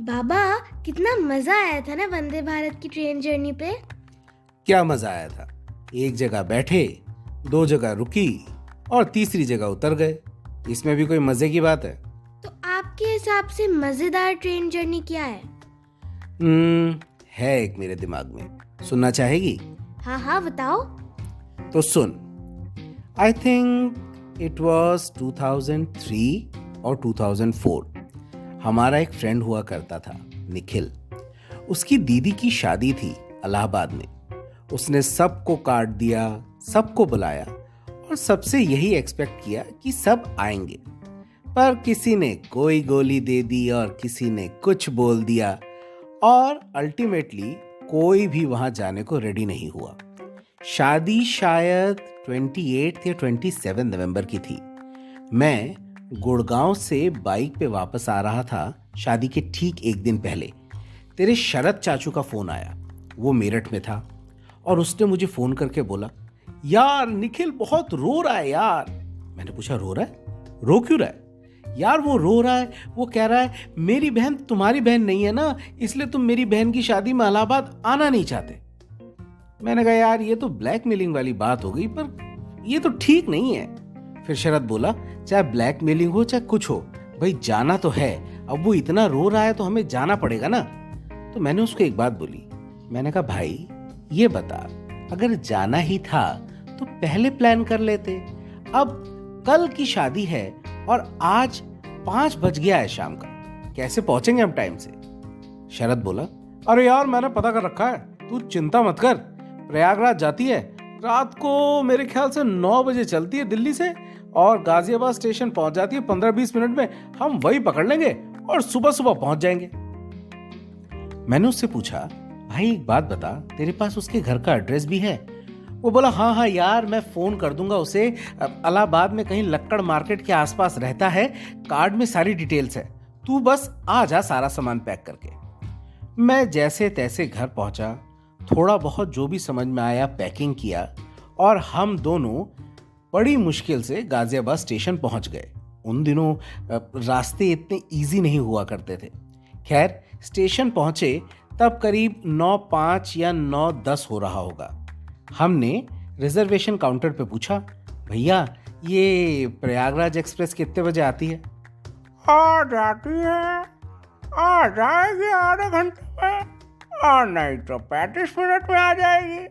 बाबा, कितना मजा आया था ना वंदे भारत की ट्रेन जर्नी पे। क्या मजा आया था। एक जगह बैठे, 2 जगह रुकी और तीसरी जगह उतर गए। इसमें भी कोई मजे की बात है? तो आपके हिसाब से मजेदार ट्रेन जर्नी क्या है? है एक मेरे दिमाग में, सुनना चाहेगी? हाँ हाँ, बताओ। तो सुन। आई थिंक इट वॉज 2003 और 2004। हमारा एक फ्रेंड हुआ करता था, निखिल। उसकी दीदी की शादी थी इलाहाबाद में। उसने सबको कार्ड दिया, सबको बुलाया और सबसे यही एक्सपेक्ट किया कि सब आएंगे। पर किसी ने कोई गोली दे दी और किसी ने कुछ बोल दिया और अल्टीमेटली कोई भी वहां जाने को रेडी नहीं हुआ। शादी शायद 28 या 27 नवंबर की थी। मैं गुड़गांव से बाइक पे वापस आ रहा था शादी के ठीक एक दिन पहले। तेरे शरद चाचू का फोन आया। वो मेरठ में था और उसने मुझे फोन करके बोला, यार निखिल बहुत रो रहा है यार। मैंने पूछा, रो रहा है? रो क्यों रहा है? यार वो रो रहा है, वो कह रहा है मेरी बहन तुम्हारी बहन नहीं है ना, इसलिए तुम मेरी बहन की शादी में इलाहाबाद आना नहीं चाहते। मैंने कहा, यार ये तो ब्लैकमेलिंग वाली बात हो गई, पर ये तो ठीक नहीं है। फिर शरद बोला, चाहे ब्लैकमेलिंग हो चाहे कुछ हो, भाई जाना तो है। अब वो इतना रो रहा है तो हमें जाना पड़ेगा ना। तो मैंने उसको एक बात बोली। मैंने कहा, भाई ये बता, अगर जाना ही था तो पहले प्लान कर लेते। अब कल की शादी है और आज 5 बज गया है शाम का, कैसे पहुंचेंगे हम टाइम से? शरद बोला, अरे यार मैंने पता कर रखा है, तू चिंता मत कर। प्रयागराज जाती है रात को, मेरे ख्याल से 9 बजे चलती है दिल्ली से और गाजियाबाद स्टेशन पहुंच जाती है 15-20 मिनट में। हम वही पकड़ लेंगे और सुबह सुबह पहुंच जाएंगे। मैंने उससे पूछा, भाई एक बात बता, तेरे पास उसके घर का एड्रेस भी है? वो बोला, हाँ हाँ यार मैं फोन कर दूंगा उसे। इलाहाबाद में कहीं लक्कड़ मार्केट के आसपास रहता है, कार्ड में सारी डिटेल्स है, तू बस आ जा सारा सामान पैक करके। मैं जैसे तैसे घर पहुंचा, थोड़ा बहुत जो भी समझ में आया पैकिंग किया और हम दोनों बड़ी मुश्किल से गाजियाबाद स्टेशन पहुंच गए। उन दिनों रास्ते इतने इजी नहीं हुआ करते थे। खैर स्टेशन पहुंचे तब करीब 9:05 या 9:10 हो रहा होगा। हमने रिजर्वेशन काउंटर पे पूछा, भैया ये प्रयागराज एक्सप्रेस कितने बजे आती है? आ जाती है, आ जाएगी आधे घंटे में, और नहीं तो 35 मिनट में आ जाएगी।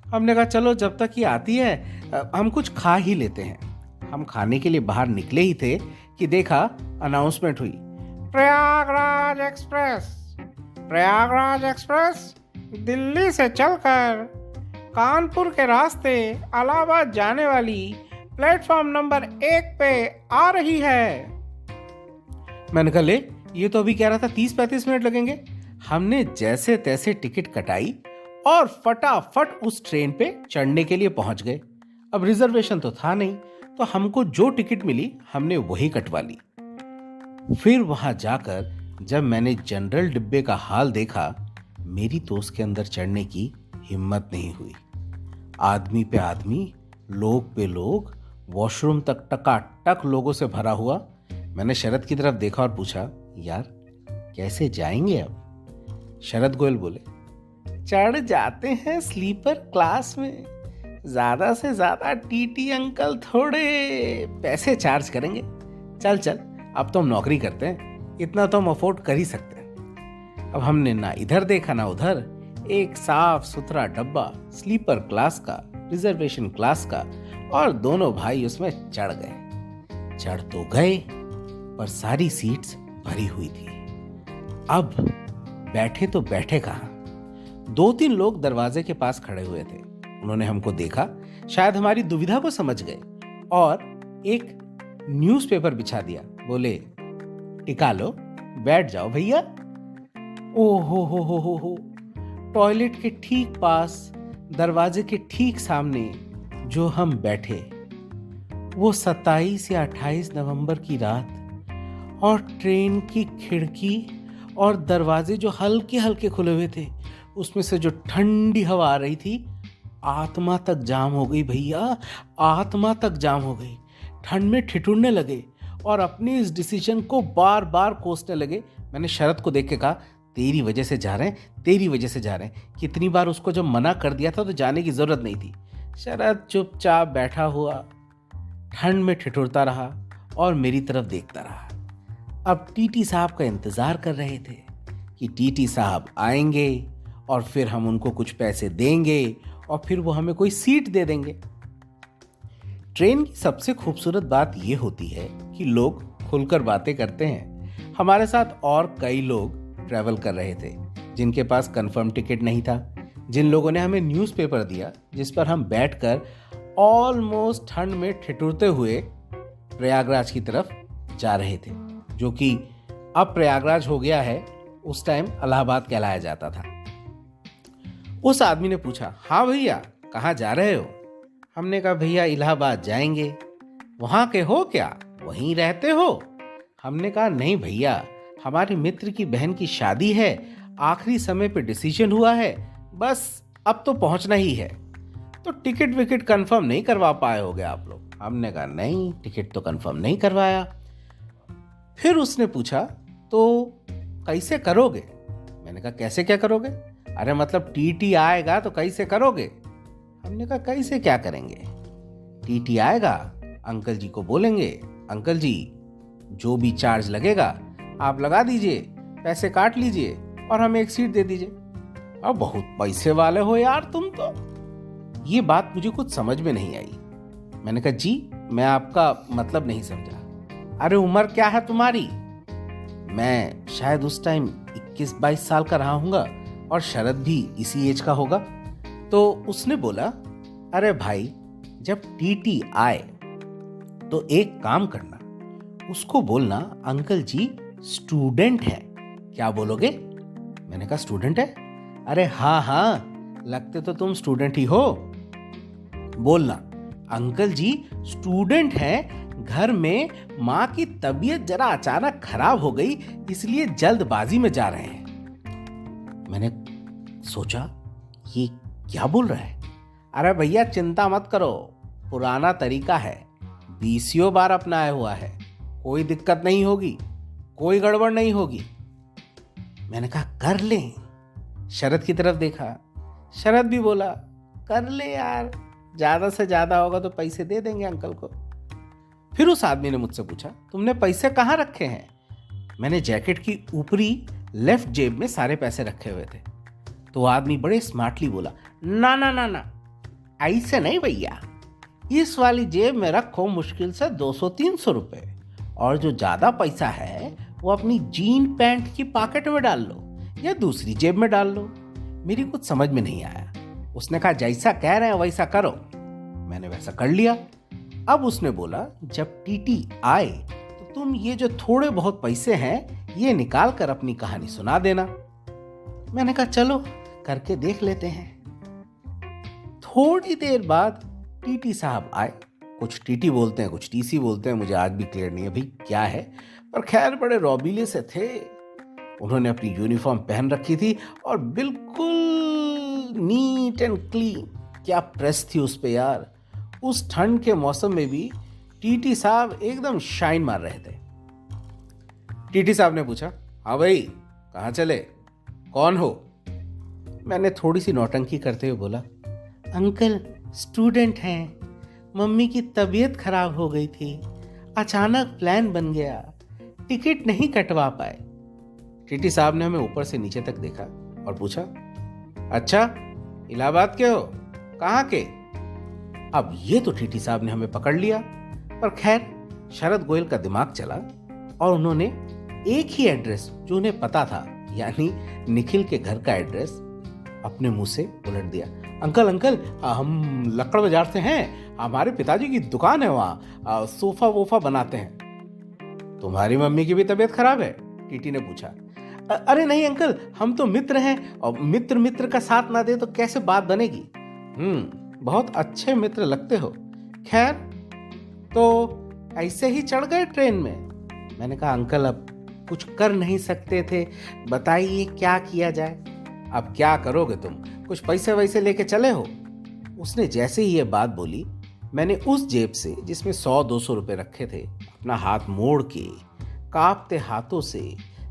हमने कहा, चलो जब तक ये आती है हम कुछ खा ही लेते हैं। हम खाने के लिए बाहर निकले ही थे कि देखा अनाउंसमेंट हुई, प्रयागराज एक्सप्रेस, प्रयागराज एक्सप्रेस दिल्ली से चलकर कानपुर के रास्ते इलाहाबाद जाने वाली प्लेटफॉर्म नंबर 1 पे आ रही है। मैंने कहा, ले ये तो अभी कह रहा था 30-35 मिनट लगेंगे। हमने जैसे तैसे टिकट कटाई और फटाफट उस ट्रेन पे चढ़ने के लिए पहुंच गए। अब रिजर्वेशन तो था नहीं, तो हमको जो टिकट मिली हमने वही कटवा ली। फिर वहां जाकर जब मैंने जनरल डिब्बे का हाल देखा, मेरी तो उसके अंदर चढ़ने की हिम्मत नहीं हुई। आदमी पे आदमी, लोग पे लोग, वॉशरूम तक टकाटक लोगों से भरा हुआ। मैंने शरद की तरफ देखा और पूछा, यार कैसे जाएंगे अब? शरद गोयल बोले, चढ़ जाते हैं स्लीपर क्लास में, ज्यादा से ज्यादा टीटी अंकल थोड़े पैसे चार्ज करेंगे। चल चल, अब तो हम नौकरी करते हैं, इतना तो हम अफोर्ड कर ही सकते हैं। अब हमने ना इधर देखा ना उधर, एक साफ सुथरा डब्बा स्लीपर क्लास का, रिजर्वेशन क्लास का, और दोनों भाई उसमें चढ़ गए। चढ़ तो गए पर सारी सीट्स भरी हुई थी। अब बैठे तो बैठे कहां? 2-3 लोग दरवाजे के पास खड़े हुए थे। उन्होंने हमको देखा, शायद हमारी दुविधा को समझ गए और एक न्यूज़पेपर बिछा दिया। बोले, टिका लो, बैठ जाओ भैया। ओ हो, टॉयलेट के ठीक पास, दरवाजे के ठीक सामने जो हम बैठे, वो 27 या 28 नवंबर की रात, और ट्रेन की खिड़की और दरवाजे जो हल्के हल्के खुले हुए थे, उसमें से जो ठंडी हवा आ रही थी, आत्मा तक जाम हो गई भैया, आत्मा तक जाम हो गई। ठंड में ठिठुरने लगे और अपनी इस डिसीजन को बार बार कोसने लगे, मैंने शरद को देख के कहा, तेरी वजह से जा रहे हैं, तेरी वजह से जा रहे हैं। कितनी बार उसको जब मना कर दिया था तो जाने की जरूरत नहीं थी। शरद चुपचाप बैठा हुआ ठंड में ठिठुरता रहा और मेरी तरफ देखता रहा। अब टीटी साहब का इंतजार कर रहे थे कि टीटी साहब आएंगे और फिर हम उनको कुछ पैसे देंगे और फिर वो हमें कोई सीट दे देंगे। ट्रेन की सबसे खूबसूरत बात यह होती है कि लोग खुलकर बातें करते हैं। हमारे साथ और कई लोग ट्रैवल कर रहे थे जिनके पास कंफर्म टिकट नहीं था। जिन लोगों ने हमें न्यूज़पेपर दिया जिस पर हम बैठकर ऑलमोस्ट ठंड में ठिठुरते हुए प्रयागराज की तरफ जा रहे थे, जो कि अब प्रयागराज हो गया है, उस टाइम इलाहाबाद कहलाया जाता था। उस आदमी ने पूछा, हाँ भैया कहाँ जा रहे हो? हमने कहा, भैया इलाहाबाद जाएंगे। वहाँ के हो क्या, वहीं रहते हो? हमने कहा, नहीं भैया, हमारे मित्र की बहन की शादी है, आखिरी समय पे डिसीजन हुआ है, बस अब तो पहुंचना ही है। तो टिकट विकेट कंफर्म नहीं करवा पाए होगे आप लोग? हमने कहा, नहीं, टिकट तो कंफर्म नहीं करवाया। फिर उसने पूछा, तो कैसे करोगे? मैंने कहा, कैसे क्या करोगे? अरे मतलब टीटी आएगा तो कैसे करोगे? हमने कहा, कैसे क्या करेंगे? टीटी आएगा, अंकल जी को बोलेंगे, अंकल जी जो भी चार्ज लगेगा आप लगा दीजिए, पैसे काट लीजिए और हमें एक सीट दे दीजिए। अब बहुत पैसे वाले हो यार तुम तो। ये बात मुझे कुछ समझ में नहीं आई। मैंने कहा, जी मैं आपका मतलब नहीं समझा। अरे उम्र क्या है तुम्हारी? मैं शायद उस टाइम 21-22 साल का रहा हूँगा और शरद भी इसी एज का होगा। तो उसने बोला, अरे भाई जब टीटी आए तो एक काम करना, उसको बोलना अंकल जी स्टूडेंट है। क्या बोलोगे? मैंने कहा, स्टूडेंट है? अरे हाँ हाँ, लगते तो तुम स्टूडेंट ही हो। बोलना, अंकल जी स्टूडेंट है, घर में माँ की तबीयत जरा अचानक खराब हो गई इसलिए जल्दबाजी में जा रहे हैं। मैंने सोचा ये क्या बोल रहा है? अरे भैया चिंता मत करो, पुराना तरीका है, 20 बार अपनाया हुआ है, कोई दिक्कत नहीं होगी, कोई गड़बड़ नहीं होगी। मैंने कहा, कर लें। शरद की तरफ देखा, शरद भी बोला, कर ले यार, ज्यादा से ज्यादा होगा तो पैसे दे देंगे अंकल को। फिर उस आदमी ने मुझसे पूछा, तुमने पैसे कहाँ रखे हैं? मैंने जैकेट की ऊपरी लेफ्ट जेब में सारे पैसे रखे हुए थे। तो वो आदमी बड़े स्मार्टली बोला, ना ना ना ना, ऐसे नहीं भैया, इस वाली जेब में रखो मुश्किल से 200-300 रुपए, और जो ज्यादा पैसा है वो अपनी जीन पैंट की पॉकेट में डाल लो या दूसरी जेब में डाल लो। मेरी कुछ समझ में नहीं आया। उसने कहा, जैसा कह रहे हैं वैसा करो। मैंने वैसा कर लिया। अब उसने बोला, जब टीटी आए तो तुम ये जो थोड़े बहुत पैसे हैं ये निकाल कर अपनी कहानी सुना देना। मैंने कहा, चलो करके देख लेते हैं। थोड़ी देर बाद टीटी साहब आए। कुछ टीटी बोलते हैं, कुछ टीसी बोलते हैं, मुझे आज भी क्लियर नहीं है भाई क्या है, पर खैर बड़े रौबीले से थे। उन्होंने अपनी यूनिफॉर्म पहन रखी थी और बिल्कुल नीट एंड क्लीन। क्या प्रेस थी उस पे यार। उस ठंड के मौसम में भी टीटी साहब एकदम शाइन मार रहे थे। टीटी साहब ने पूछा, हाँ भाई कहाँ चले, कौन हो? मैंने थोड़ी सी नौटंकी करते हुए बोला, अंकल स्टूडेंट हैं, मम्मी की तबीयत खराब हो गई थी, अचानक प्लान बन गया, टिकट नहीं कटवा पाए। टीटी साहब ने हमें ऊपर से नीचे तक देखा और पूछा, अच्छा इलाहाबाद के हो, कहाँ के? अब ये तो टीटी साहब ने हमें पकड़ लिया, पर खैर शरद गोयल का दिमाग चला और उन्होंने एक ही एड्रेस जो उन्हें पता था, यानी निखिल के घर का एड्रेस अपने मुंह से उलट दिया। अंकल अंकल, हम लक्कड़ बाजार से हैं, हमारे पिताजी की दुकान है, वहाँ सोफा वोफा बनाते हैं। तुम्हारी मम्मी की भी तबीयत खराब है? टीटी ने पूछा। अरे नहीं अंकल, हम तो मित्र हैं और मित्र मित्र का साथ ना दे तो कैसे बात बनेगी। बहुत अच्छे मित्र लगते हो। खैर तो ऐसे ही चढ़ गए ट्रेन में। मैंने कहा, अंकल अब कुछ कर नहीं सकते थे, बताइए क्या किया जाए। अब क्या करोगे तुम, कुछ पैसे वैसे लेके चले हो? उसने जैसे ही ये बात बोली, मैंने उस जेब से जिसमें 100-200 रुपए रखे थे अपना हाथ मोड़ के कांपते हाथों से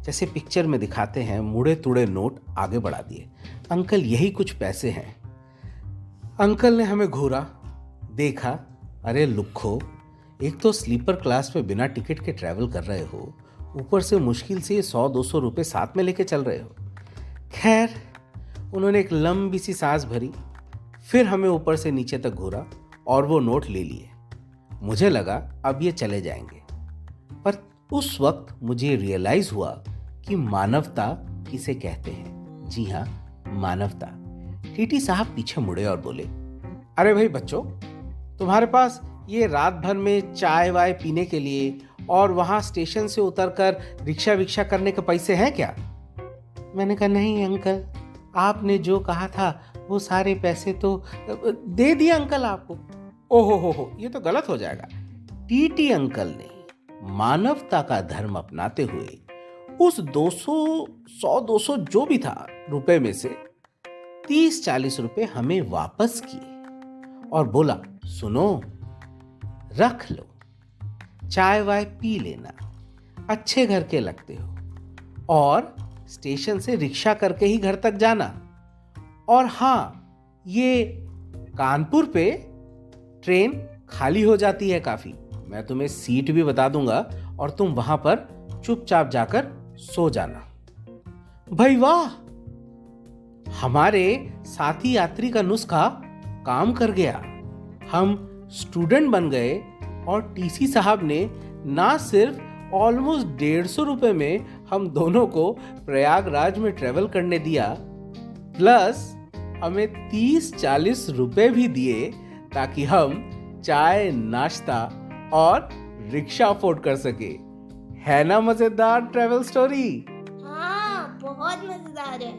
जैसे पिक्चर में दिखाते हैं, मुड़े तुड़े नोट आगे बढ़ा दिए। अंकल यही कुछ पैसे हैं। अंकल ने हमें घूरा, देखा, अरे लुक्खो, एक तो स्लीपर क्लास में बिना टिकट के ट्रैवल कर रहे हो, ऊपर से मुश्किल से 100-200 रुपये साथ में लेके चल रहे हो। खैर, उन्होंने एक लंबी सी सांस भरी, फिर हमें ऊपर से नीचे तक घूरा और वो नोट ले लिए। मुझे लगा अब ये चले जाएंगे, पर उस वक्त मुझे रियलाइज हुआ कि मानवता किसे कहते हैं। जी हाँ, मानवता। टीटी साहब पीछे मुड़े और बोले, अरे भाई बच्चों, तुम्हारे पास ये रात भर में चाय वाय पीने के लिए और वहां स्टेशन से उतरकर रिक्शा विक्शा करने के पैसे हैं क्या? मैंने कहा, नहीं अंकल, आपने जो कहा था वो सारे पैसे तो दे दिए अंकल आपको। ओहो हो, ये तो गलत हो जाएगा। टीटी अंकल ने मानवता का धर्म अपनाते हुए उस 100-200 जो भी था रुपए में से 30-40 रुपए हमें वापस किए और बोला, सुनो, रख लो, चाय वाय पी लेना, अच्छे घर के लगते हो, और स्टेशन से रिक्शा करके ही घर तक जाना। और हाँ, ये कानपुर पे ट्रेन खाली हो जाती है काफी, मैं तुम्हें सीट भी बता दूंगा और तुम वहां पर चुपचाप जाकर सो जाना। भाई वाह, हमारे साथी यात्री का नुस्खा काम कर गया। हम स्टूडेंट बन गए और टीसी साहब ने ना सिर्फ ऑलमोस्ट 150 रुपए में हम दोनों को प्रयागराज में ट्रेवल करने दिया, प्लस हमें 30-40 रुपए भी दिए ताकि हम चाय, नाश्ता और रिक्शा अफोर्ड कर सके। है ना मजेदार ट्रेवल स्टोरी? हाँ, बहुत मजेदार है।